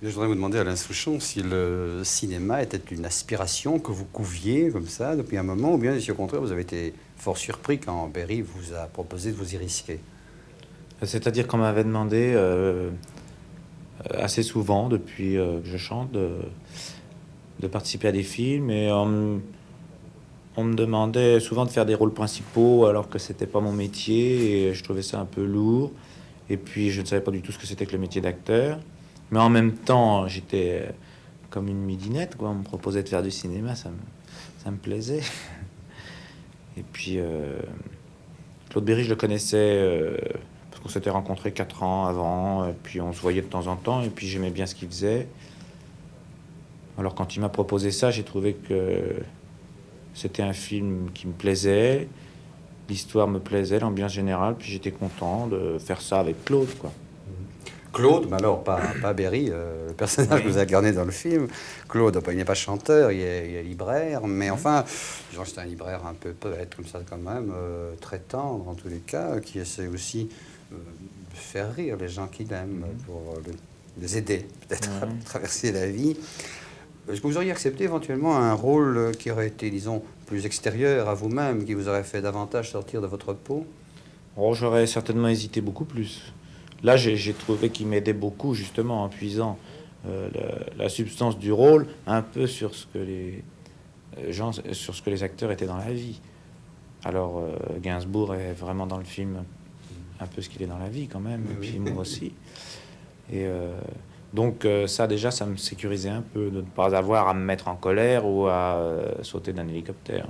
Je voudrais vous demander, Alain Souchon, si le cinéma était une aspiration que vous couviez comme ça depuis un moment, ou bien si au contraire vous avez été fort surpris quand Berry vous a proposé de vous y risquer. C'est-à-dire qu'on m'avait demandé assez souvent, depuis que je chante, de participer à des films, et on me demandait souvent de faire des rôles principaux alors que c'était pas mon métier, et je trouvais ça un peu lourd. Et puis je ne savais pas du tout ce que c'était que le métier d'acteur. Mais en même temps, j'étais comme une midinette, quoi. On me proposait de faire du cinéma, ça me plaisait. Et puis Claude Berry, je le connaissais parce qu'on s'était rencontrés 4 ans avant, et puis on se voyait de temps en temps, et puis j'aimais bien ce qu'il faisait. Alors quand il m'a proposé ça, j'ai trouvé que c'était un film qui me plaisait, l'histoire me plaisait, l'ambiance générale, puis j'étais content de faire ça avec Claude, quoi. Claude, mais alors pas Berry, le personnage que Oui. vous incarnez dans le film. Claude, il n'est pas chanteur, il est libraire, mais Mhm. enfin, disons que c'est un libraire un peu poète comme ça quand même, très tendre en tous les cas, qui essaie aussi de faire rire les gens qu'il aime Mhm. pour les aider peut-être à Ouais. traverser la vie. Est-ce que vous auriez accepté éventuellement un rôle qui aurait été, disons, plus extérieur à vous-même, qui vous aurait fait davantage sortir de votre peau? Oh, j'aurais certainement hésité beaucoup plus. Là, j'ai trouvé qu'il m'aidait beaucoup, justement, en puisant la substance du rôle un peu sur ce que les gens, sur ce que les acteurs étaient dans la vie. Alors, Gainsbourg est vraiment dans le film un peu ce qu'il est dans la vie, quand même, et Oui, puis oui. moi aussi. Et donc, ça, déjà, ça me sécurisait un peu de ne pas avoir à me mettre en colère ou à sauter d'un hélicoptère.